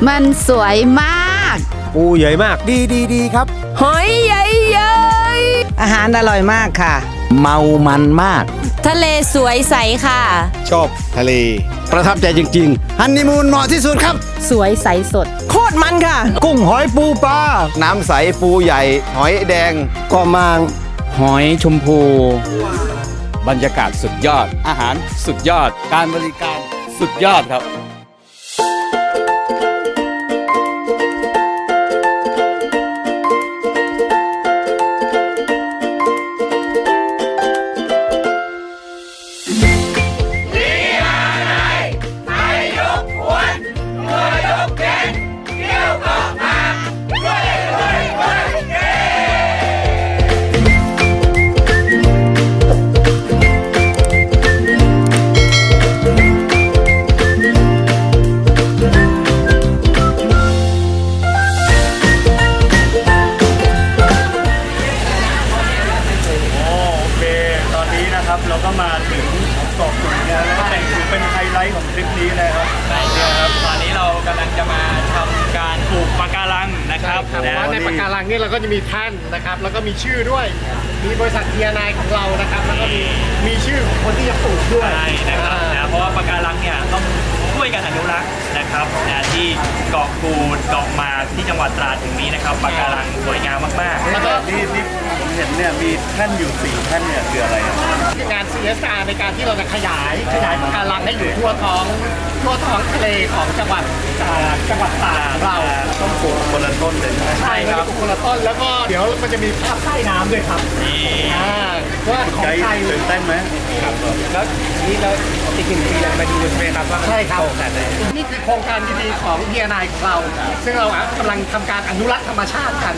มันสวยมาก ปูใหญ่มากดีครับ หอยใหญ่ๆอาหารอร่อยมากค่ะ เมามันมาก ทะเลสวยใสค่ะ ชอบทะเล ประทับใจจริงๆฮันนีมูนเหมาะที่สุดครับ สวยใสสด โคตรมันค่ะ กุ้งหอยปูปลา น้ำใสปูใหญ่ หอยแดง ก็มางหอยชมพู บรรยากาศสุดยอด อาหารสุดยอด การบริการสุดยอดครับ ตอนนี้นะครับเราก็มาถึงเกาะกุดเนี่ยแล้วถือเป็นไฮไลท์ของทริปนี้เลยครับใช่ครับตอนนี้เรากำลังจะมาทำการปลูกปะการังนะครับ แต่ว่าในปะการังนี่เราก็จะมีแท่นนะครับแล้วก็มีชื่อด้วย มีบริษัทเทียนายของเรานะครับแล้วก็มีชื่อของคนที่จะปลูกด้วย ใช่นะครับเพราะว่าปะการังเนี่ยต้องช่วยกันอนุรักษ์นะครับที่เกาะกูดเกาะมาที่จังหวัดตราดถึงนี้นะครับปะการังสวยงามมากๆแล้วก็ที่ผมเห็นเนี่ยมีแท่นอยู่4แท่นเนี่ยคืออะไรอ่ะ งาน CSR ในการที่เราจะขยายปะการังให้อยู่ทั่วท้องทะเลของจังหวัดตราดเรา ต้องปลูกคนละต้นเลยใช่ไหม ใช่ครับคนละต้นแล้วก็เดี๋ยวมันจะมีภาพใต้น้ำด้วยครับว่าของ ใจ ไทย ตื่นเต้นไหม แล้วนี่เราอีก1 ปีเรามาดูใช่ไหมครับว่าใช่ครับนี่คือโครงการดีๆของเทียนายของเรา ซึ่งเรากำลังทำการอนุรักษ์ธรรมชาติกัน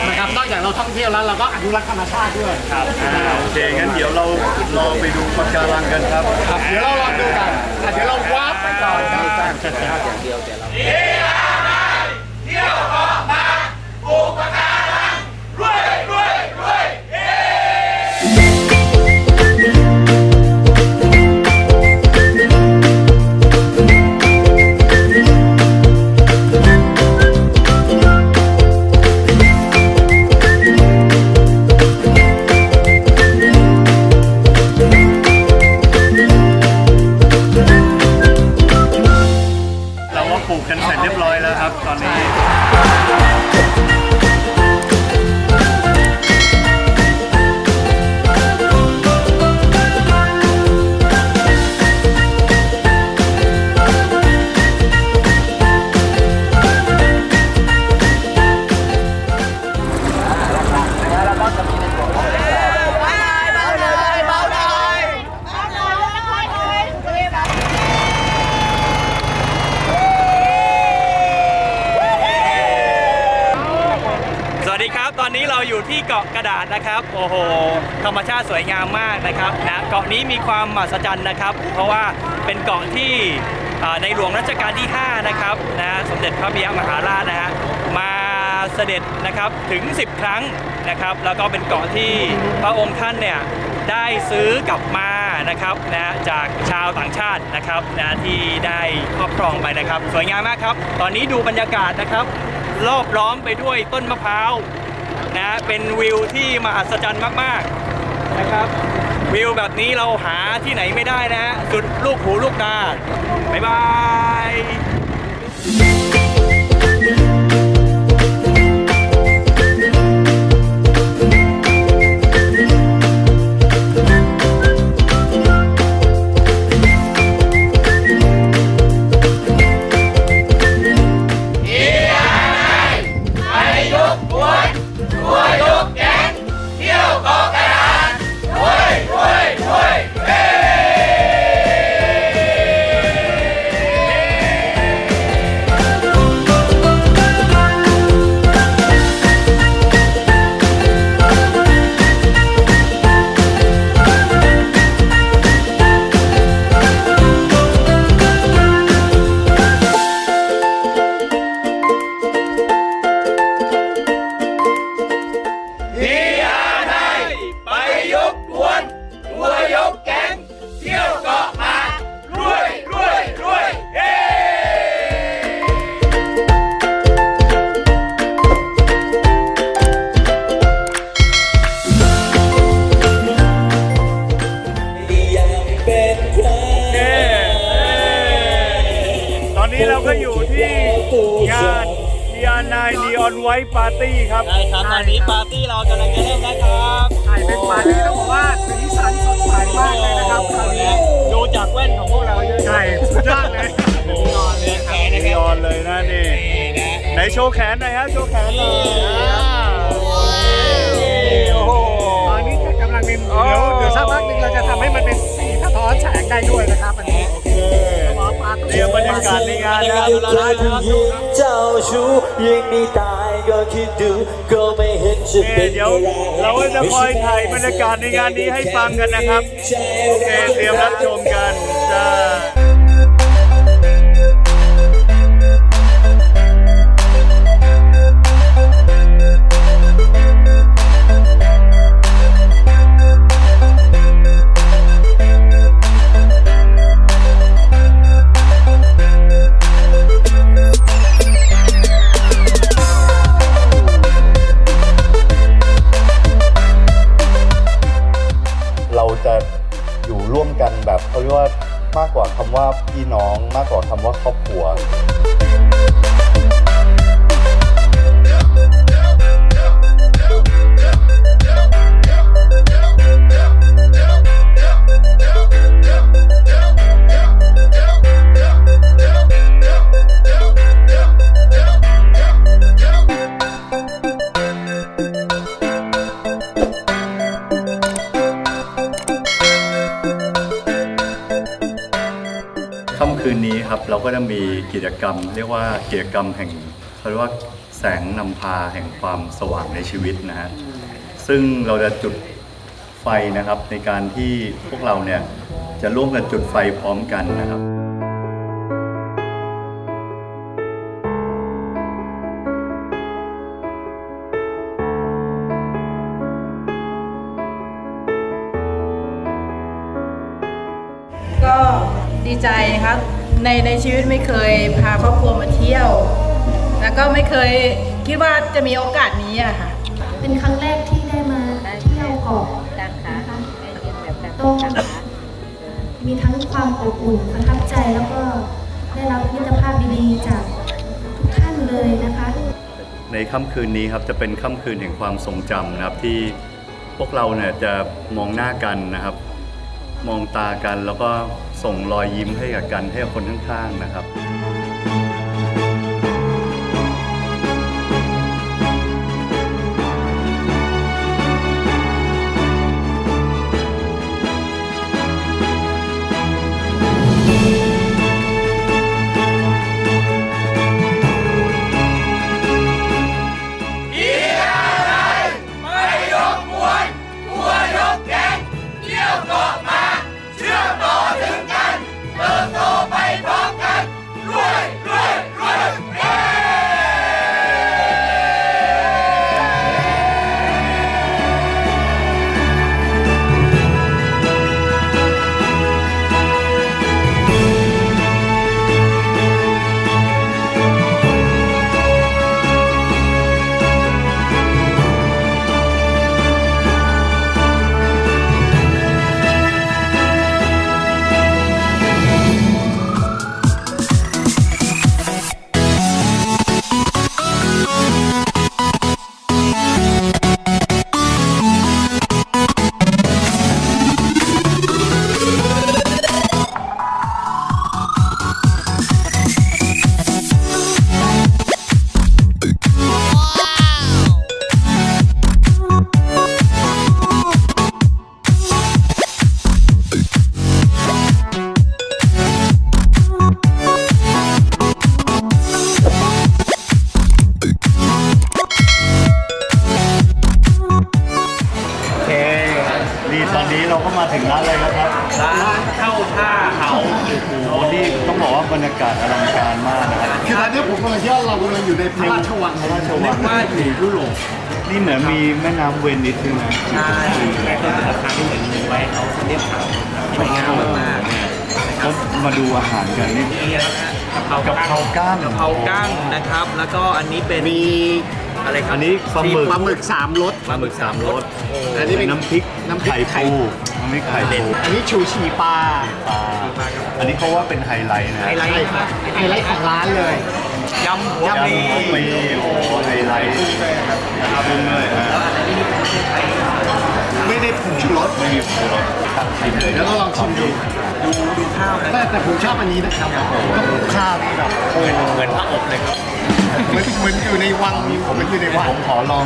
นะครับนอกจากเราท่องเที่ยวแล้วเราก็อนุรักษ์ธรรมชาติด้วย ครับโอเคงั้นเดี๋ยวเรารอไปดูปะการังกันครับ ครับเดี๋ยวเราลองดูกันเดี๋ยวเราวาร์ปไปก่อนครับ เราว่าปลูกกันเสร็จเรียบร้อยแล้วครับตอนนี้สวัสดีครับตอนนี้เราอยู่ที่เกาะกระดาษนะครับโอ้โหธรรมชาติสวยงามมากนะครับนะเกาะนี้มีความมหัศจรรย์นะครับเพราะว่าเป็นเกาะที่ในหลวงรัชกาลที่5นะครับนะสมเด็จพระปิยมหาราชนะฮะมาเสด็จนะครับถึง10 ครั้งนะครับแล้วก็เป็นเกาะที่พระองค์ท่านเนี่ยได้ซื้อกลับมานะครับนะจากชาวต่างชาตินะครับนะที่ได้ครอบครองไปนะครับสวยงามมากครับตอนนี้ดูบรรยากาศนะครับรอบล้อมไปด้วยต้นมะพร้าวนะเป็นวิวที่มหัศจรรย์มากๆนะครับวิวแบบนี้เราหาที่ไหนไม่ได้นะฮะสุดลูกหูลูกตาบ๊ายบาย ที่งานเดียนายนีออนไวท์ปาร์ตี้ครับ ได้ครับตอนนี้ปาร์ตี้เรากำลังจะเริ่มแล้วครับ ใช่เป็นปาร์ตี้ต้องบอกว่าสีสันสดใสมากเลยนะครับคราวนี้ ดูจากแว่นของพวกเราใช่ไหม ใช่สุดยอดเลย นอนเลยแขนนะค นี รับ ออนเลยนะนี่ไหนโชว์แขนหน่อยฮะโชว์แขนหน่อยโอ้โห ตอนนี้กำลังเป็นเดี๋ยวสักพักหนึ่งเราจะทำให้มันเป็นสีสะท้อนแสงได้ด้วยนะครับอันนี้เตรียมบรรยากาศในงานนะครับ เจ้าชู้ยิ่งมีตายก็คิดดูก็ไม่เห็นจะเป็น เดี๋ยวเราก็จะคอยถ่ายบรรยากาศในงานนี้ให้ฟังกันนะครับโอเคเตรียมรับชมกันจ้า เราจะอยู่ร่วมกันแบบเขาเรียกว่ามากกว่าคำว่าพี่น้องมากกว่าคำว่าครอบครัว ค่ำคืนนี้ครับเราก็จะมีกิจกรรมเรียกว่ากิจกรรมแห่งเขาเรียกว่าแสงนำพาแห่งความสว่างในชีวิตนะฮะซึ่งเราจะจุดไฟนะครับในการที่พวกเราเนี่ยจะร่วมกันจุดไฟพร้อมกันนะครับ ก็ดีใจครับในชีวิตไม่เคยพาครอบครัวมาเที่ยว แล้วก็ไม่เคยคิดว่าจะมีโอกาสนี้อะค่ะ เป็นครั้งแรกที่ได้มาเที่ยวเกาะนะคะก็มีทั้งความอบอุ่นประทับใจแล้วก็ได้รับมิตรภาพดีๆจากทุกท่านเลยนะคะ ในค่ำคืนนี้ครับจะเป็นค่ำคืนแห่งความทรงจำนะครับที่พวกเราเนี่ยจะมองหน้ากันนะครับ มองตากันแล้วก็ส่งรอยยิ้มให้กับกันให้กับคนข้างๆนะครับ ตอนนี้เราก็มาถึงร้านอะไรแล้วครับ ร้านเข้าท่าเขา โอ้นี่ต้องบอกว่าบรรยากาศอลังการมากนะครับ คือตอนนี้ผมกำลังคิดว่าเรากำลังอยู่ในพระราชวัง พระราชวัง เรียกว่าอยู่ยุโรป นี่เหมือนมีแม่น้ำเวนิสด้วยนะ ใช่และเป็นราคาที่เหมือนไว้เขาเรียบเขาสวยงามมากๆ ก็มาดูอาหารกันนี่ นี่นะฮะกะเพรากั้งนะครับ แล้วก็อันนี้เป็นมีอะไรครับ อันนี้ปลาหมึก ปลาหมึก3รส ปลาหมึก3รส อันนี้เป็น น้ำพริก น้ำพริก ไข่ปูน้ำพริกไข่ปู อันนี้ชูชีปลา อันนี้เขาว่าเป็นไฮไลท์นะ ไฮไลท์ครับ ไฮไลท์ของร้านเลย ยำหัวปลี ปีโอ้โหไฮไลท์นะครับบุ้งเลยนะ ไม่ได้ผงชูรส ไม่มีผงรสชิมเลย เดี๋ยวเราลองชิมดูข้าวแต่ผมชอบอันนี้นะครับข้าวแบบ เหมือนพระอบเลยครับ เหมือนอยู่ในวังผมอยู่ในวัง ผมขอลอง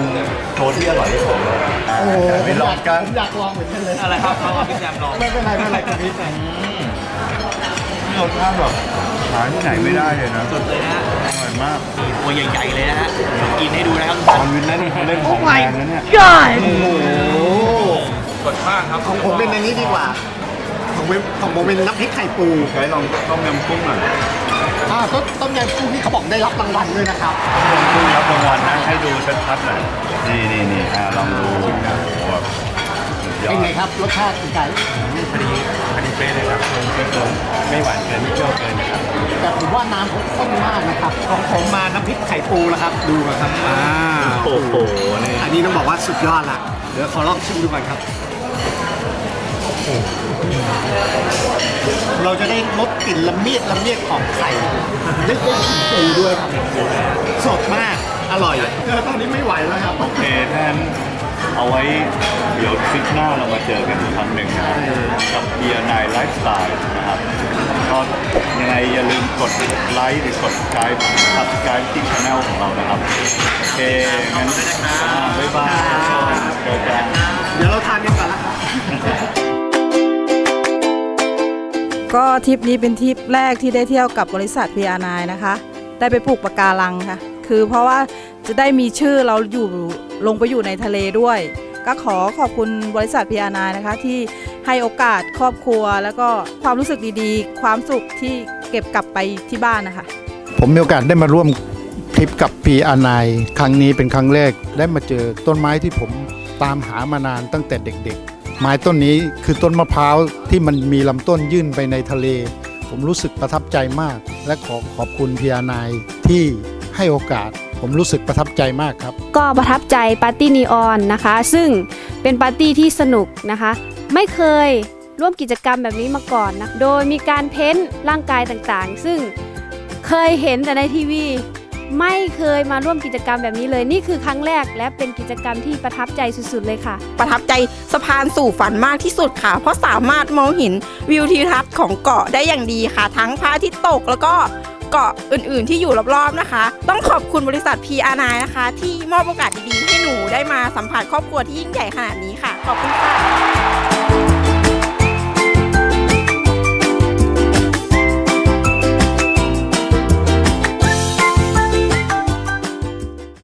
โชว์ที่อร่อยที่สุดเลย โอ้โห ไปลองกัน ผมอยากลองเหมือนกันเลย อะไรครับเขาเอาพี่แซมลอง ไม่เป็นไรคุณพี่ รสชาติแบบหาที่ไหนไม่ได้เลยนะ สดเลยนะฮะ อร่อยมาก ตัวใหญ่ๆเลยนะฮะเดี๋ยวกินให้ดูนะครับ ตอนวินเล่นของแพงนะเนี่ย โอ้โห สดมากครับ ของผมเป็นอันนี้ดีกว่า ของผมเป็นน้ำพริกไข่ปู ใช้ลองต้มยำกุ้งหน่อย ต้มยำกุ้งนี่เขาบอกได้รับรางวัลด้วยนะครับ กุ้งรับรางวัลนะให้ดูชัดๆหน่อยนี่ลองดูโอ้โหแบบสุดยอ เป็น ด ไงครับรสชาติเป็นไง พอดีเป๊ะเลยครับไม่หวานเกินไม่เปรี้ยวเกินนะครับ แต่ผมว่าน้ำเขาข้นมากนะครับของผมมาน้ำพริกไข่ปูแล้วครับดูกันครับโอ้โหนี่ อันนี้ต้องบอกว่าสุดยอดละเดี๋ยวขอลองชิมดูก่อนครับ เราจะได้ลดกลิ่นละเมียดของไข่ได้กลิ่นปูด้วยครับสดมากอร่อยตอนนี้ไม่ไหวแล้วครับ โอเคท่านเอาไว้เดี๋ยวทริปหน้าเรามาเจอกันอีกครั้งหนึ่งนะครับกับเบียร์นายไลฟ์สไตล์นะครับก็ยังไงอย่าลืมกดไลค์หรือกดsubscribe ที่ช่องของเรานะครับโอเคงั้นบ๊ายบายเจอกัน เดี๋ยวเราทานกันก่อนละครับ ก็ทริปนี้เป็นทริปแรกที่ได้เที่ยวกับบริษัท PR9 นะคะ ได้ไปปลูกปะการังค่ะ คือเพราะว่าจะได้มีชื่อเราลงไปอยู่ในทะเลด้วย ก็ขอบคุณบริษัท PR9 นะคะที่ให้โอกาสครอบครัวแล้วก็ความรู้สึกดีๆ ความสุขที่เก็บกลับไปที่บ้านนะคะ ผมมีโอกาสได้มาร่วมทริปกับ PR9 ครั้งนี้เป็นครั้งแรกได้มาเจอต้นไม้ที่ผมตามหามานานตั้งแต่เด็กๆ ไม้ต้นนี้คือต้นมะพร้าวที่มันมีลำต้นยื่นไปในทะเล ผมรู้สึกประทับใจมาก และขอบคุณ PR9 ที่ให้โอกาสผมรู้สึกประทับใจมากครับ ก็ประทับใจปาร์ตี้นีออนนะคะ ซึ่งเป็นปาร์ตี้ที่สนุกนะคะ ไม่เคยร่วมกิจกรรมแบบนี้มาก่อนนะโดยมีการเพ้นท์ร่างกายต่างๆ ซึ่งเคยเห็นแต่ในทีวีไม่เคยมาร่วมกิจกรรมแบบนี้เลยนี่คือครั้งแรกและเป็นกิจกรรมที่ประทับใจสุดๆเลยค่ะ ประทับใจสะพานสู่ฝันมากที่สุดค่ะเพราะสามารถมองเห็นวิวทิวทัศน์ของเกาะได้อย่างดีค่ะทั้งพระอาทิตย์ตกแล้วก็เกาะอื่นๆที่อยู่รอบๆนะคะต้องขอบคุณบริษัท PR9 นะคะที่มอบโอกาสดีๆให้หนูได้มาสัมผัสครอบครัวที่ยิ่งใหญ่ขนาดนี้ค่ะขอบคุณค่ะ